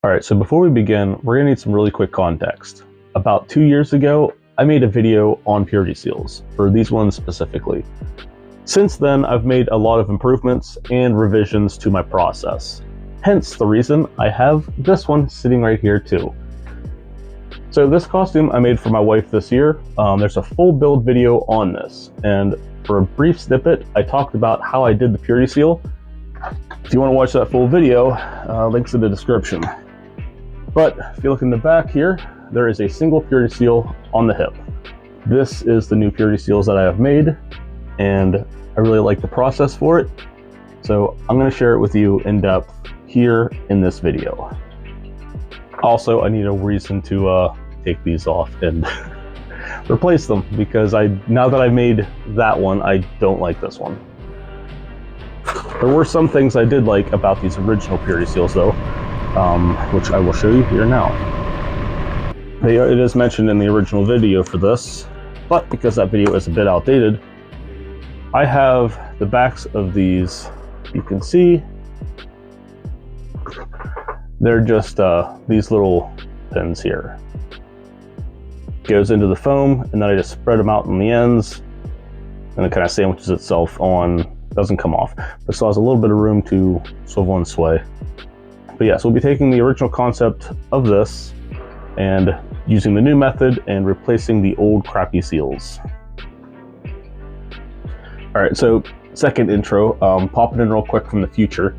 Alright, so before we begin, we're going to need some really quick context. About 2 years ago, I made a video on purity seals, for these ones specifically. Since then, I've made a lot of improvements and revisions to my process. Hence the reason I have this one sitting right here too. So this costume I made for my wife this year. There's a full build video on this, and for a brief snippet, I talked about how I did the purity seal. If you want to watch that full video, links in the description. But if you look in the back here, there is a single purity seal on the hip. This is the new purity seals that I have made, and I really like the process for it. So I'm going to share it with you in depth here in this video. Also, I need a reason to take these off and replace them, because now that I made that one, I don't like this one. There were some things I did like about these original purity seals though, which I will show you here now. It is mentioned in the original video for this, but because that video is a bit outdated, I have the backs of these. You can see they're just these little pins here. Goes into the foam, and then I just spread them out on the ends, and it kind of sandwiches itself on. Doesn't come off, but still has a little bit of room to swivel and sway. But yeah, so we'll be taking the original concept of this and using the new method and replacing the old crappy seals. All right, so second intro, popping in real quick from the future.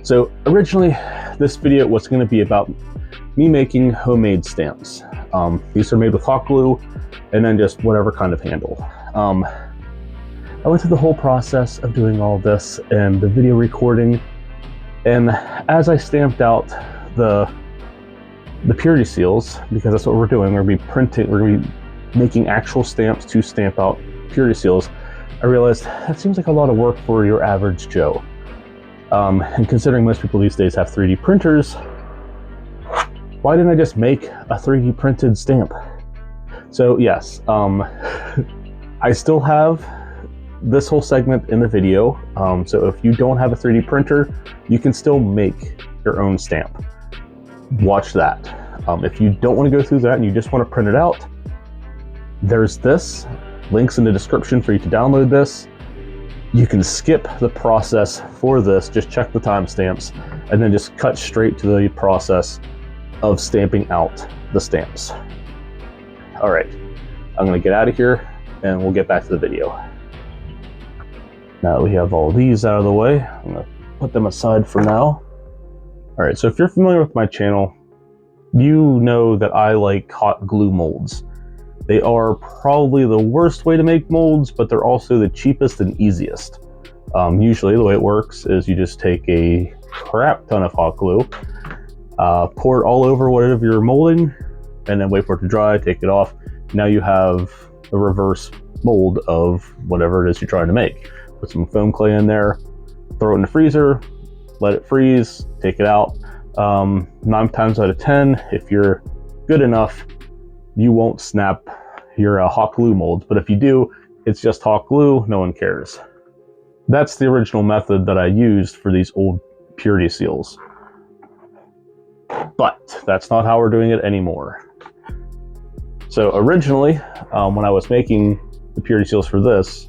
So originally, this video was going to be about me making homemade stamps. These are made with hot glue and then just whatever kind of handle. I went through the whole process of doing all this and the video recording, and as I stamped out the purity seals, because that's what we're doing, we're going to be making actual stamps to stamp out purity seals, I realized that seems like a lot of work for your average Joe. And considering most people these days have 3D printers, why didn't I just make a 3D printed stamp? So yes, I still have this whole segment in the video. So if you don't have a 3D printer, you can still make your own stamp. Watch that. If you don't want to go through that and you just want to print it out, there's this. Links in the description for you to download this. You can skip the process for this, just check the timestamps, and then just cut straight to the process of stamping out the stamps. All right, I'm gonna get out of here and we'll get back to the video. Now that we have all these out of the way, I'm gonna put them aside for now. All right, so if you're familiar with my channel, you know that I like hot glue molds. They are probably the worst way to make molds, but they're also the cheapest and easiest. Usually the way it works is you just take a crap ton of hot glue, pour it all over whatever you're molding, and then wait for it to dry, take it off. Now you have a reverse mold of whatever it is you're trying to make. Put some foam clay in there, throw it in the freezer, let it freeze, take it out. 9 times out of 10, if you're good enough, you won't snap your hot glue molds. But if you do, it's just hot glue, no one cares. That's the original method that I used for these old purity seals. But that's not how we're doing it anymore. So originally, when I was making the purity seals for this,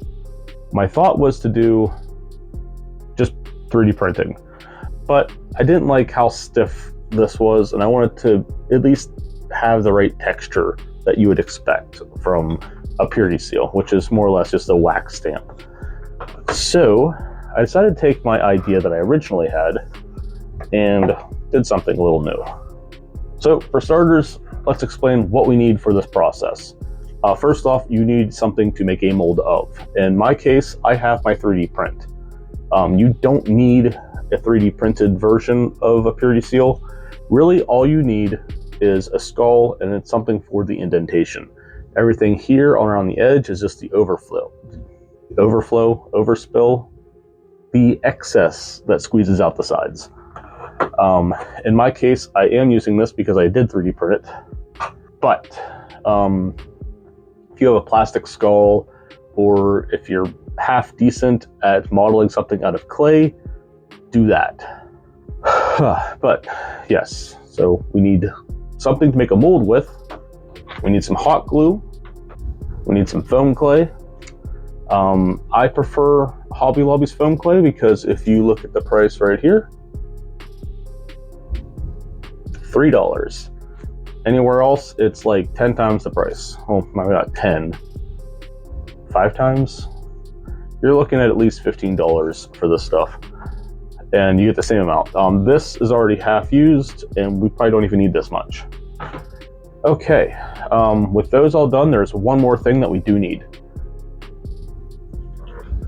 my thought was to do just 3D printing, but I didn't like how stiff this was, and I wanted to at least have the right texture that you would expect from a purity seal, which is more or less just a wax stamp. So I decided to take my idea that I originally had and did something a little new. So for starters, let's explain what we need for this process. First off, you need something to make a mold of. In my case, I have my 3D print. You don't need a 3D printed version of a purity seal. Really, all you need is a skull, and it's something for the indentation. Everything here around the edge is just the overspill, the excess that squeezes out the sides. In my case, I am using this because I did 3D print it, but if you have a plastic skull, or if you're half decent at modeling something out of clay, do that. But yes, So we need something to make a mold with. We need some hot glue. We need some foam clay. I prefer Hobby Lobby's foam clay because if you look at the price right here, $3. Anywhere else, it's like 10 times the price. Oh, maybe not 10. 5 times? You're looking at least $15 for this stuff. And you get the same amount. This is already half used, and we probably don't even need this much. Okay, with those all done, there's one more thing that we do need.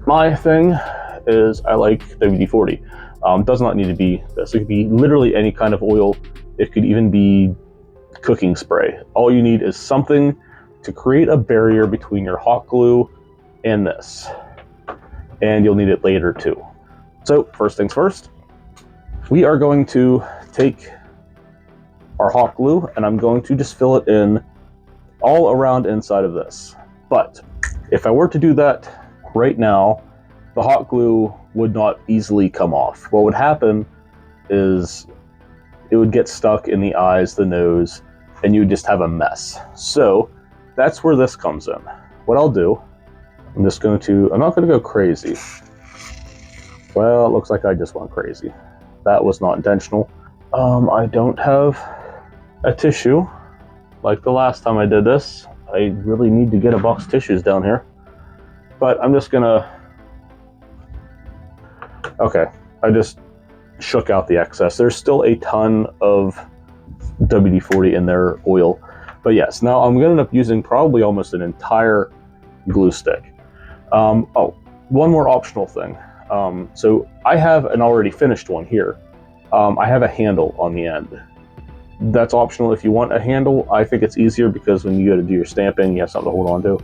My thing is I like WD-40. Does not need to be this. It could be literally any kind of oil. It could even be cooking spray. All you need is something to create a barrier between your hot glue and this. And you'll need it later too. So first things first, we are going to take our hot glue and I'm going to just fill it in all around inside of this. But if I were to do that right now, the hot glue would not easily come off. What would happen is it would get stuck in the eyes, the nose, and you would just have a mess. So that's where this comes in. What I'll do, I'm not going to go crazy. Well, it looks like I just went crazy. That was not intentional. I don't have a tissue like the last time I did this. I really need to get a box of tissues down here. But I'm just gonna, okay, I just shook out the excess. There's still a ton of WD-40 in their oil. But yes, now I'm gonna end up using probably almost an entire glue stick. Oh, one more optional thing. So I have an already finished one here. I have a handle on the end. That's optional if you want a handle. I think it's easier because when you go to do your stamping, you have something to hold on to.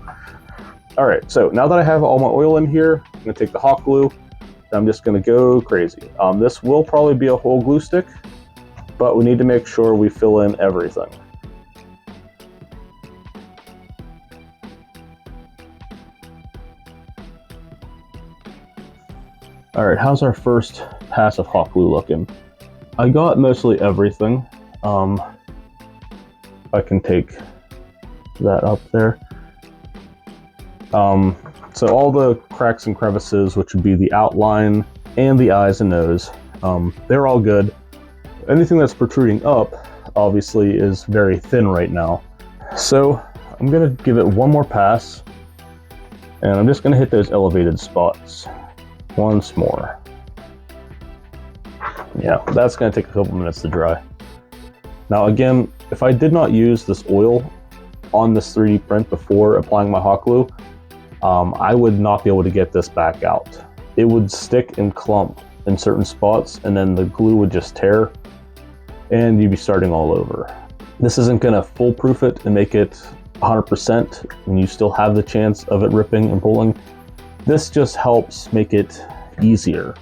All right, so now that I have all my oil in here, I'm gonna take the hot glue, and I'm just gonna go crazy. This will probably be a whole glue stick, but we need to make sure we fill in everything. All right, how's our first pass of hot glue looking? I got mostly everything. I can take that up there. So all the cracks and crevices, which would be the outline and the eyes and nose, they're all good. Anything that's protruding up, obviously, is very thin right now. So I'm gonna give it one more pass, and I'm just gonna hit those elevated spots once more. Yeah, that's gonna take a couple minutes to dry. Now again, if I did not use this oil on this 3D print before applying my hot glue, I would not be able to get this back out. It would stick and clump in certain spots, and then the glue would just tear, and you'd be starting all over. This isn't gonna foolproof it and make it 100%, and you still have the chance of it ripping and pulling. This just helps make it easier.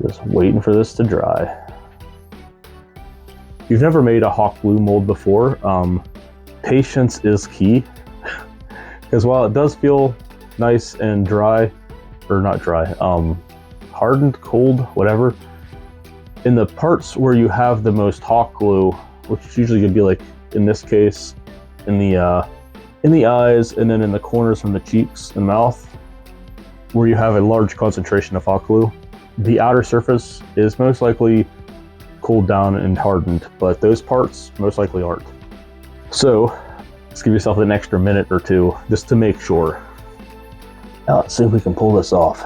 Just waiting for this to dry. If you've never made a hot glue mold before, patience is key. Because while it does feel nice and dry, or not dry, hardened, cold, whatever, in the parts where you have the most hot glue, which is usually gonna be like, in this case, in the eyes, and then in the corners from the cheeks and mouth, where you have a large concentration of hot glue, the outer surface is most likely cooled down and hardened, but those parts most likely aren't. So let's give yourself an extra minute or two just to make sure. Now let's see if we can pull this off.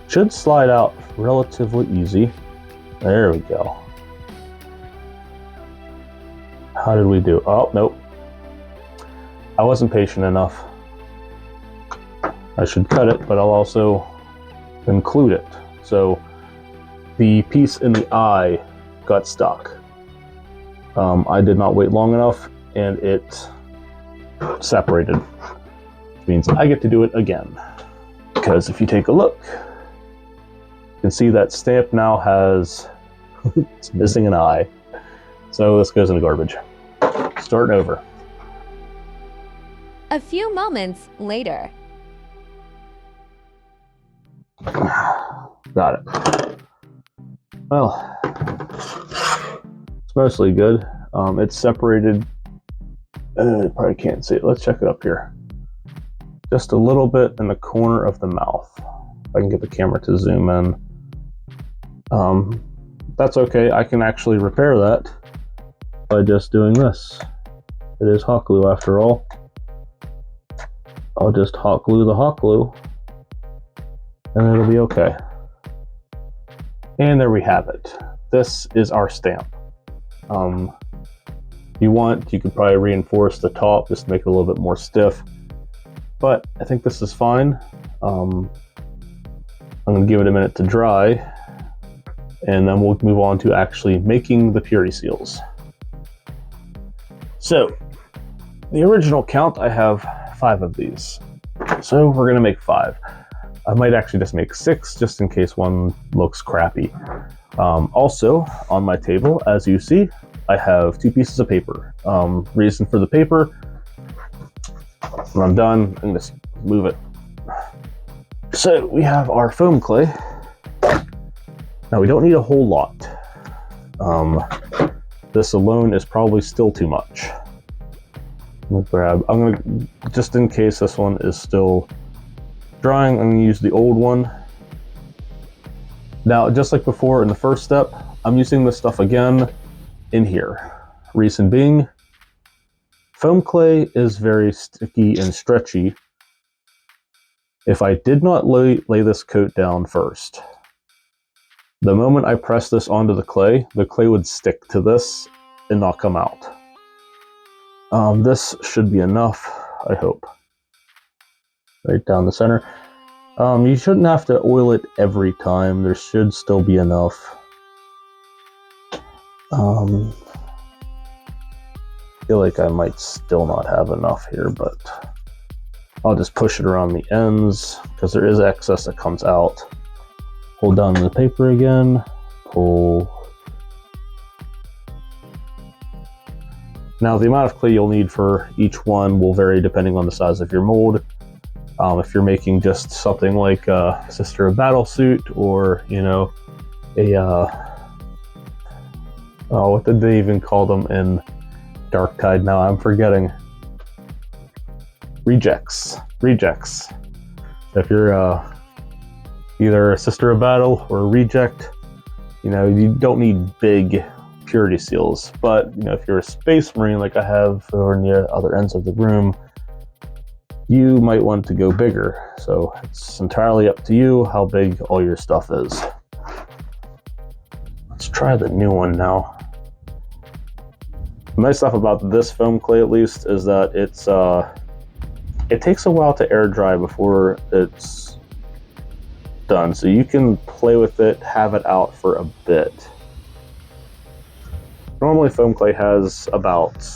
Should slide out relatively easy. There we go. How did we do? Oh, nope. I wasn't patient enough. I should cut it, but I'll also include it. So the piece in the eye got stuck. I did not wait long enough, and it separated. Which means I get to do it again. Because if you take a look, you can see that stamp now has, it's missing an eye. So this goes in the garbage. Starting over. A few moments later. Got it. Well, It's mostly good. It's separated, you probably can't see it. Let's check it up here. Just a little bit in the corner of the mouth. If I can get the camera to zoom in. That's okay. I can actually repair that by just doing this. It is hot glue after all. I'll just hot glue the hot glue and it'll be okay. And there we have it. This is our stamp. If you want, you could probably reinforce the top just to make it a little bit more stiff, but I think this is fine. I'm gonna give it a minute to dry, and then we'll move on to actually making the purity seals. So, the original count, I have 5 of these. So we're gonna make 5. I might actually just make 6 just in case one looks crappy. Also, on my table, as you see, I have 2 pieces of paper. Reason for the paper, when I'm done, I'm just move it. So we have our foam clay. Now we don't need a whole lot. This alone is probably still too much. I'm gonna, just in case this one is still drying, I'm gonna use the old one. Now, just like before in the first step, I'm using this stuff again in here. Reason being, foam clay is very sticky and stretchy. If I did not lay this coat down first, the moment I press this onto the clay would stick to this and not come out. This should be enough, I hope. Right down the center. You shouldn't have to oil it every time. There should still be enough. I feel like I might still not have enough here, but I'll just push it around the ends because there is excess that comes out. Hold down the paper again, pull. Now the amount of clay you'll need for each one will vary depending on the size of your mold. If you're making just something like a Sister of Battle suit, or you know, what did they even call them in Darktide? Now I'm forgetting. Rejects. If you're either a Sister of Battle or a reject, you know, you don't need big purity seals. But you know, if you're a Space Marine like I have over near the other ends of the room, you might want to go bigger. So it's entirely up to you how big all your stuff is. Let's try the new one now. The nice stuff about this foam clay, at least, is that it takes a while to air dry before it's done. So you can play with it, have it out for a bit. Normally foam clay has about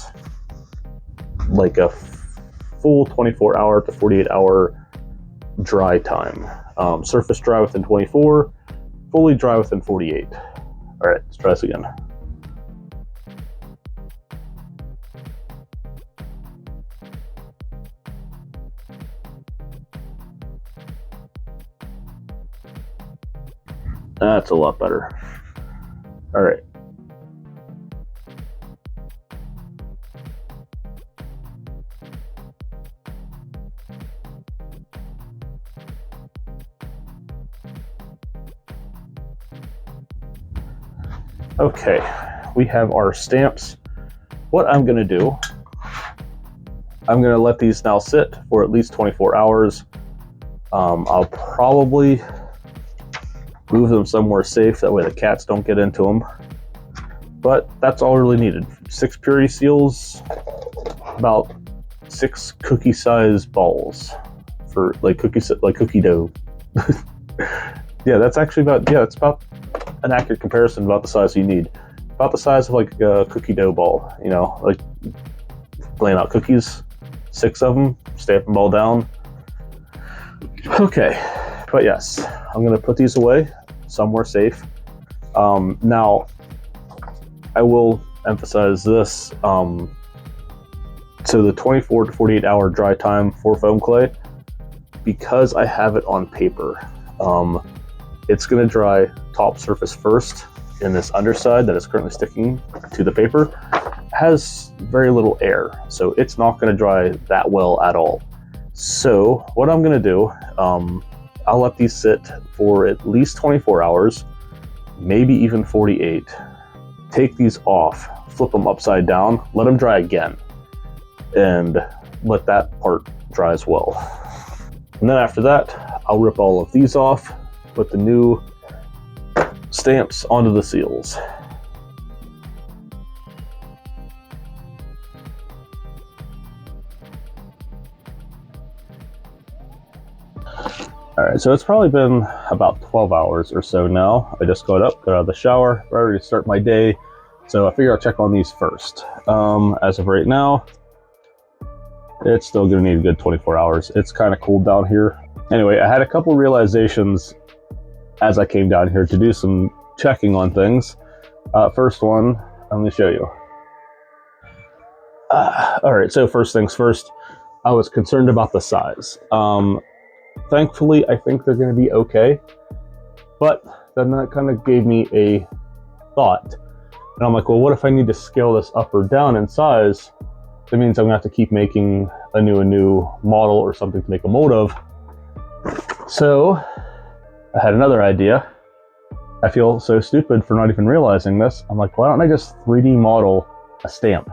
like a full 24-hour to 48-hour dry time. Surface dry within 24, fully dry within 48. All right, let's try this again. That's a lot better. All right. Okay, we have our stamps. What I'm gonna do, I'm gonna let these now sit for at least 24 hours. I'll probably move them somewhere safe, that way the cats don't get into them. But that's all really needed. 6 purity seals, about 6 cookie-sized balls for like cookie dough. Yeah, that's actually about, yeah, it's about an accurate comparison about the size you need. About the size of like a cookie dough ball, you know, like laying out cookies, 6 of them, stamp them all down. Okay, but yes, I'm gonna put these away somewhere safe. Now, I will emphasize this. So the 24 to 48 hour dry time for foam clay, because I have it on paper, it's gonna dry top surface first, in this underside that is currently sticking to the paper has very little air, so it's not going to dry that well at all. So what I'm going to do, I'll let these sit for at least 24 hours, maybe even 48. Take these off, flip them upside down, let them dry again, and let that part dry as well. And then after that, I'll rip all of these off, put the new stamps onto the seals. Alright, so it's probably been about 12 hours or so now. I just got up, got out of the shower, ready to start my day. So I figure I'll check on these first. As of right now, it's still gonna need a good 24 hours. It's kind of cold down here. Anyway, I had a couple realizations as I came down here to do some checking on things. First one, I'm gonna show you. Alright, so first things first, I was concerned about the size. Thankfully, I think they're going to be okay, but then that kind of gave me a thought. And I'm like, well, what if I need to scale this up or down in size? That means I'm going to have to keep making a new model or something to make a mold of. So I had another idea. I feel so stupid for not even realizing this. I'm like, why don't I just 3D model a stamp?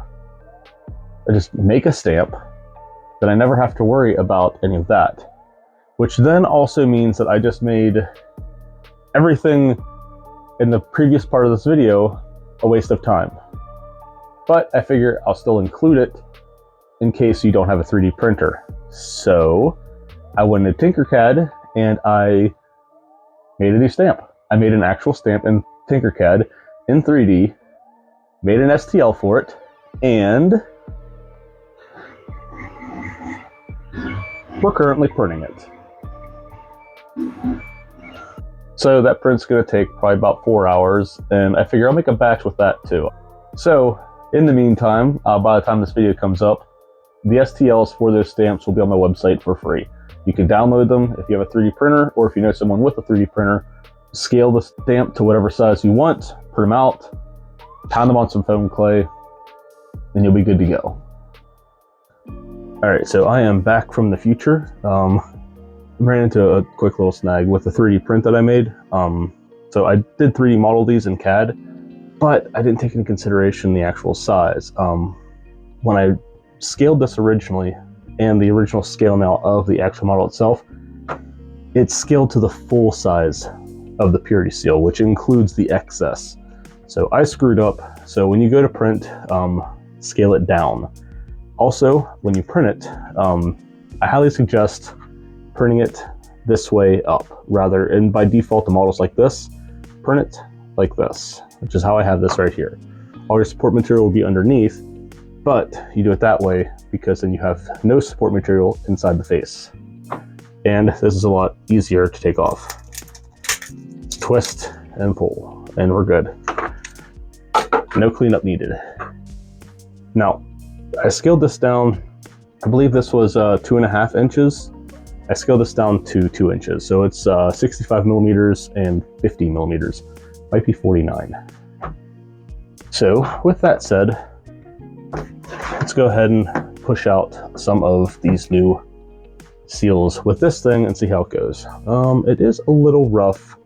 I just make a stamp, then I never have to worry about any of that. Which then also means that I just made everything in the previous part of this video a waste of time. But I figure I'll still include it in case you don't have a 3D printer. So I went into Tinkercad and I made a new stamp. I made an actual stamp in Tinkercad in 3D, made an STL for it, and we're currently printing it. So that print's going to take probably about 4 hours, and I figure I'll make a batch with that too. So in the meantime, by the time this video comes up, the STLs for those stamps will be on my website for free. You can download them if you have a 3D printer, or if you know someone with a 3D printer, scale the stamp to whatever size you want, print them out, pound them on some foam clay, and you'll be good to go. Alright, so I am back from the future. Ran into a quick little snag with the 3D print that I made. So I did 3D model these in CAD, but I didn't take into consideration the actual size. When I scaled this originally, and the original scale now of the actual model itself, it's scaled to the full size of the purity seal, which includes the excess. So I screwed up. So when you go to print, scale it down. Also, when you print it, I highly suggest printing it this way up rather, and by default the models like this, print it like this, which is how I have this right here. All your support material will be underneath, but you do it that way because then you have no support material inside the face. And this is a lot easier to take off. Twist and pull, and we're good. No cleanup needed. Now, I scaled this down, I believe this was 2.5 inches. I scaled this down to 2 inches, so it's 65 millimeters and 50 millimeters, might be 49. So with that said, let's go ahead and push out some of these new seals with this thing and see how it goes. It is a little rough,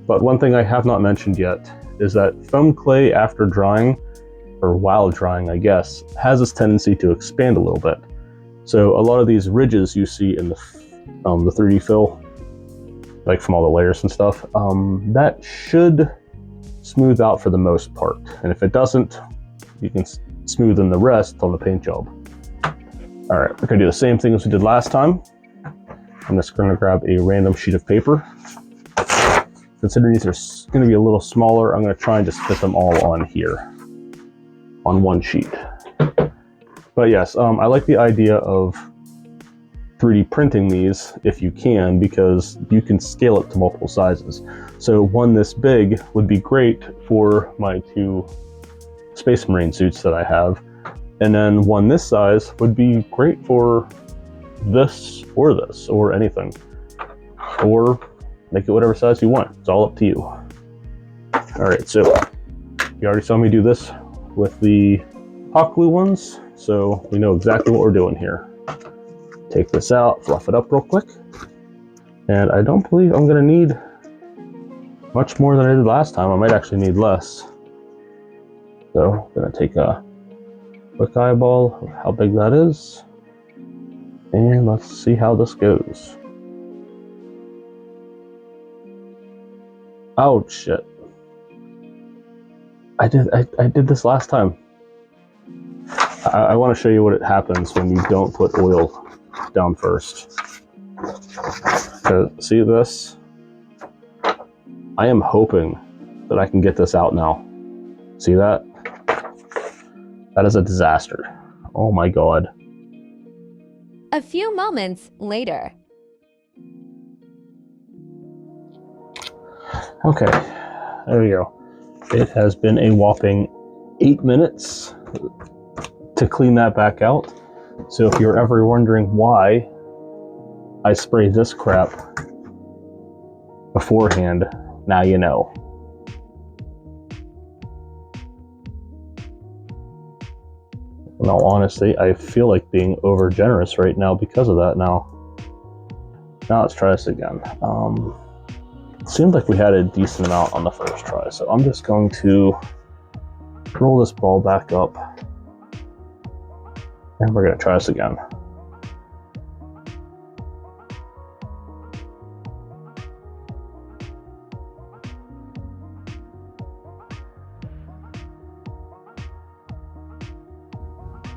but one thing I have not mentioned yet is that foam clay after drying, or while drying I guess, has this tendency to expand a little bit. So a lot of these ridges you see in the 3D fill, like from all the layers and stuff, that should smooth out for the most part. And if it doesn't, you can smoothen the rest on the paint job. All right, we're gonna do the same thing as we did last time. I'm just gonna grab a random sheet of paper. Considering these are gonna be a little smaller, I'm gonna try and just fit them all on here, on one sheet. But yes, I like the idea of 3D printing these if you can, because you can scale it to multiple sizes. So one this big would be great for my 2 Space Marine suits that I have, and then one this size would be great for this or anything, or make it whatever size you want. It's all up to you. All right, so you already saw me do this with the hot glue ones, so we know exactly what we're doing here. Take this out, fluff it up real quick. And I don't believe I'm gonna need much more than I did last time. I might actually need less. So I'm gonna take a quick eyeball of how big that is. And let's see how this goes. Oh shit. I did this last time. I want to show you what it happens when you don't put oil down first. See this? I am hoping that I can get this out now. See that? That is a disaster. Oh my god. A few moments later. Okay, there we go. It has been a whopping 8 minutes to clean that back out. So if you're ever wondering why I sprayed this crap beforehand, now you know. In all honesty, I feel like being over generous right now because of that now. Now let's try this again. Seemed like we had a decent amount on the first try, so I'm just going to roll this ball back up and we're going to try this again.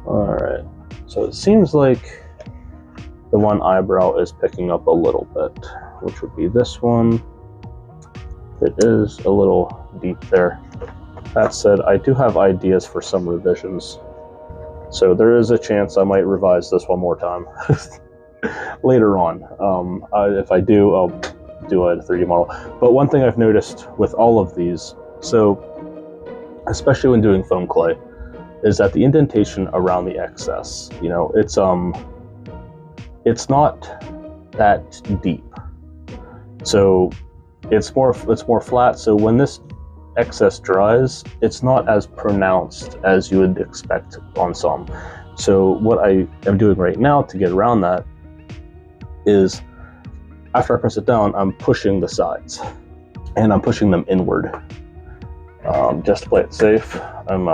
Alright, so it seems like the one eyebrow is picking up a little bit, which would be this one. It is a little deep there. That said, I do have ideas for some revisions. So there is a chance I might revise this one more time later on. If I do, I'll do a 3D model. But one thing I've noticed with all of these, so especially when doing foam clay, is that the indentation around the excess, you know, it's not that deep. So it's more flat, so when this excess dries, it's not as pronounced as you would expect on some. So what I am doing right now to get around that is, after I press it down, I'm pushing the sides, and I'm pushing them inward. Just to play it safe, I'm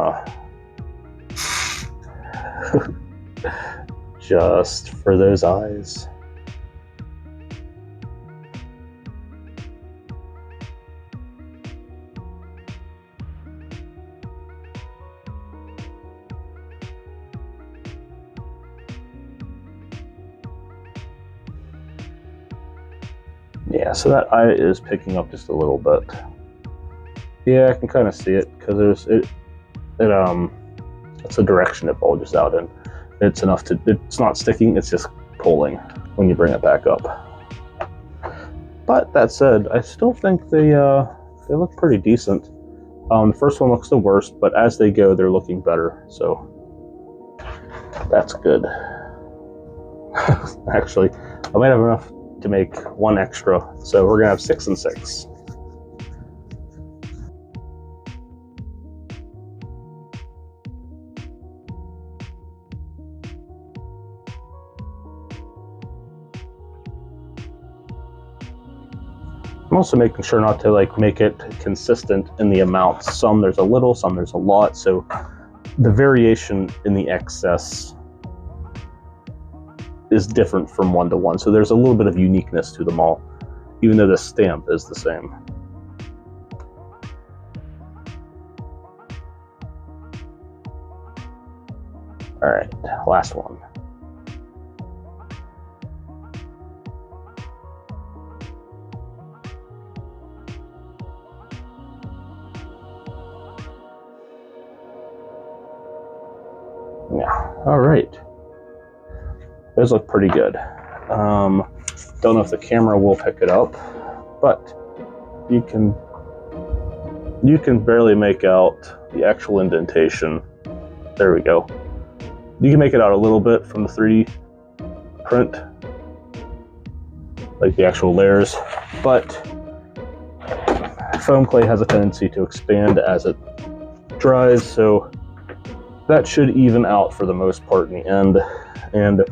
just for those eyes. Yeah, so that eye is picking up just a little bit. Yeah, I can kind of see it because it's the direction it bulges out in. It's enough to, it's not sticking, it's just pulling when you bring it back up. But that said, I still think they look pretty decent. The first one looks the worst, but as they go, they're looking better, so that's good. Actually, I might have enough to make one extra, so we're gonna have 6 and 6. I'm also making sure not to make it consistent in the amounts. Some there's a little, some there's a lot, so the variation in the excess is different from one to one. So there's a little bit of uniqueness to them all, even though the stamp is the same. All right, last one. Yeah, all right. Those look pretty good. Don't know if the camera will pick it up, but you can barely make out the actual indentation. There we go. You can make it out a little bit from the 3D print, like the actual layers, but foam clay has a tendency to expand as it dries, so that should even out for the most part in the end. And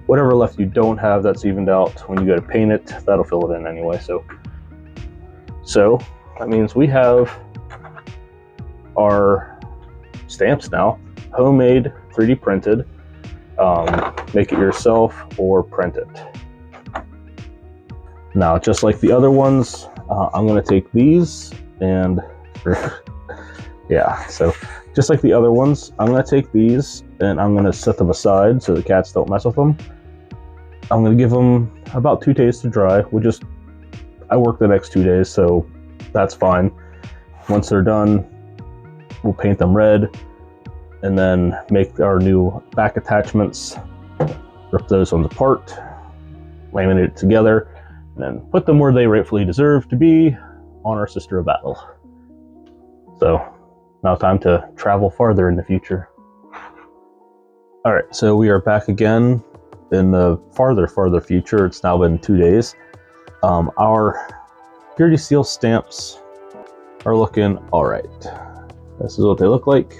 whatever left you don't have that's evened out, when you go to paint it, that'll fill it in anyway. So that means we have our stamps now, homemade, 3D printed. Make it yourself or print it. Now, just like the other ones, I'm going to take these and yeah, so just like the other ones, I'm going to take these and I'm going to set them aside so the cats don't mess with them. I'm going to give them about 2 days to dry. I work the next 2 days, so that's fine. Once they're done, we'll paint them red and then make our new back attachments, rip those ones apart, laminate it together, and then put them where they rightfully deserve to be, on our Sister of Battle. So now time to travel farther in the future. All right, so we are back again in the farther future. It's now been 2 days. Our Purity Seal stamps are looking all right. This is what they look like.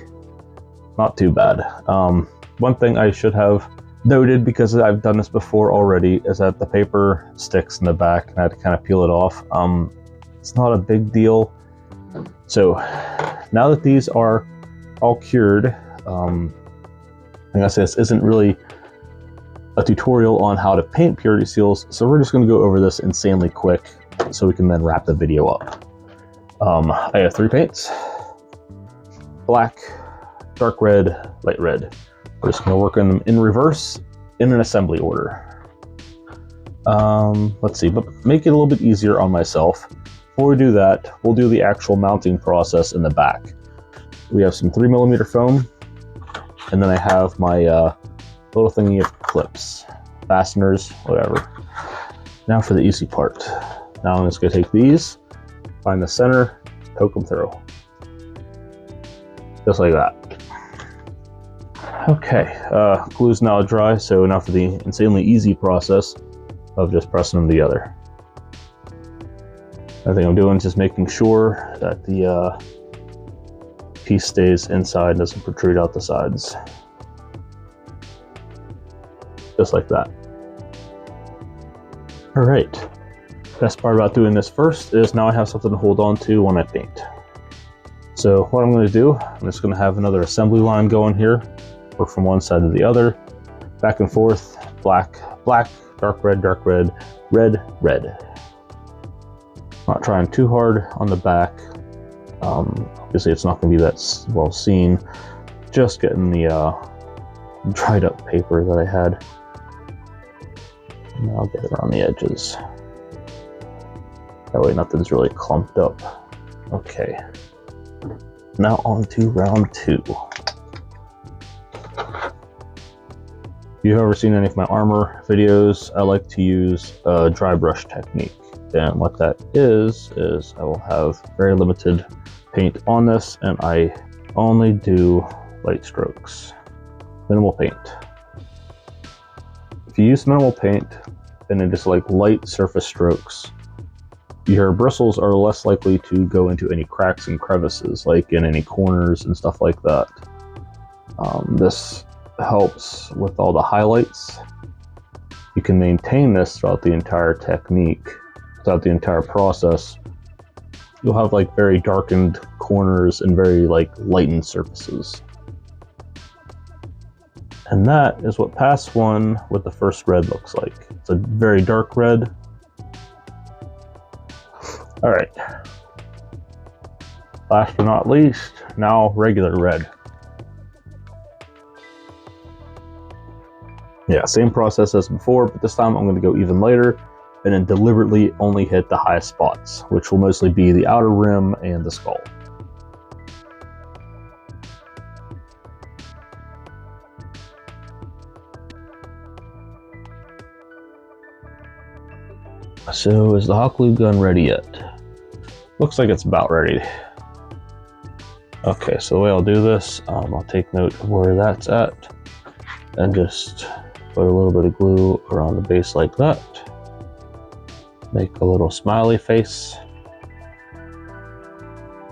Not too bad. One thing I should have noted, because I've done this before already, is that the paper sticks in the back and I had to kind of peel it off. It's not a big deal. So now that these are all cured, like I said, this isn't really a tutorial on how to paint Purity Seals, so we're just going to go over this insanely quick so we can then wrap the video up. I have 3 paints: black, dark red, light red. We're just going to work on them in reverse in an assembly order. Let's see, but make it a little bit easier on myself. Before we do that, we'll do the actual mounting process in the back. We have some 3mm foam, and then I have my little thingy of clips, fasteners, whatever. Now for the easy part. Now I'm just going to take these, find the center, poke them through. Just like that. Okay, glue's now dry, so now for the insanely easy process of just pressing them together. Everything I'm doing is just making sure that the piece stays inside and doesn't protrude out the sides. Just like that. All right. Best part about doing this first is now I have something to hold on to when I paint. So what I'm going to do, I'm just going to have another assembly line going here. Work from one side to the other, back and forth, black, black, dark red, red, red. Not trying too hard on the back. Obviously it's not going to be that well seen. Just getting the dried up paper that I had. And I'll get it around the edges. That way nothing's really clumped up. Okay. Now on to round 2. If you've ever seen any of my armor videos, I like to use a dry brush technique. And what that is I will have very limited paint on this, and I only do light strokes, minimal paint. If you use minimal paint and then just like light surface strokes, your bristles are less likely to go into any cracks and crevices, like in any corners and stuff like that. This helps with all the highlights. You can maintain this throughout the entire technique, throughout the entire process. You'll have like very darkened corners and very like lightened surfaces. And that is what pass 1 with the first red looks like. It's a very dark red. All right. Last but not least, now regular red. Yeah, same process as before, but this time I'm going to go even lighter and then deliberately only hit the highest spots, which will mostly be the outer rim and the skull. So is the hot glue gun ready yet? Looks like it's about ready. Okay, so the way I'll do this, I'll take note of where that's at and just put a little bit of glue around the base like that. Make a little smiley face.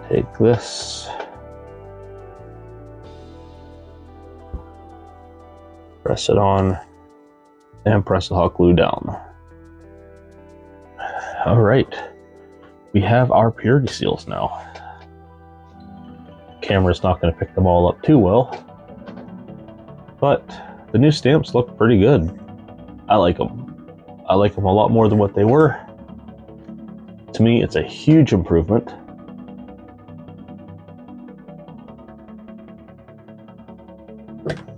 Take this, press it on, and press the hot glue down. All right, we have our purity seals now. Camera's not going to pick them all up too well, but the new stamps look pretty good. I like them. I like them a lot more than what they were. To me, it's a huge improvement.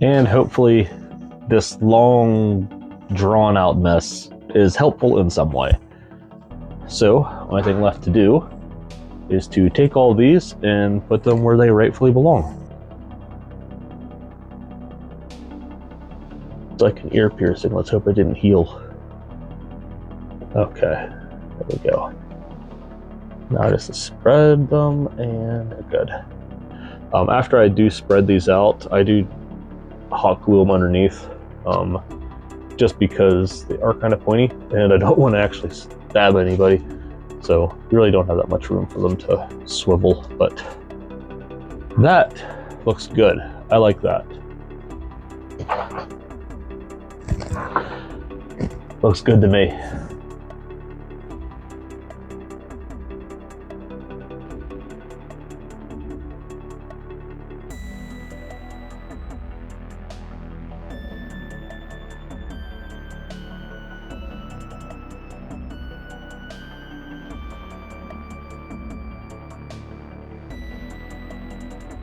And hopefully this long, drawn-out mess is helpful in some way. So, only thing left to do is to take all these and put them where they rightfully belong. It's like an ear piercing. Let's hope it didn't heal. Okay, there we go. Now just spread them and they're good. After I do spread these out, I do hot glue them underneath, just because they are kind of pointy and I don't want to actually stab anybody. So you really don't have that much room for them to swivel, but that looks good. I like that. Looks good to me.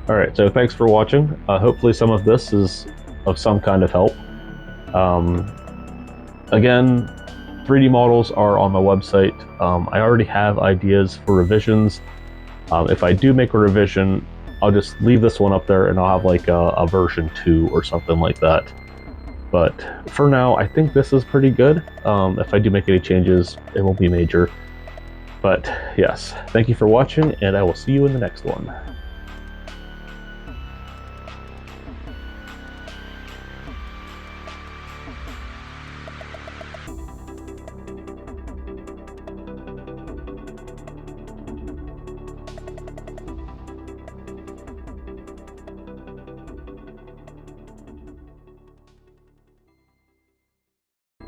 Alright, so thanks for watching. Hopefully some of this is of some kind of help. Again, 3D models are on my website. I already have ideas for revisions. If I do make a revision, I'll just leave this one up there and I'll have like a version 2 or something like that. But for now, I think this is pretty good. If I do make any changes, it won't be major. But yes, thank you for watching and I will see you in the next one.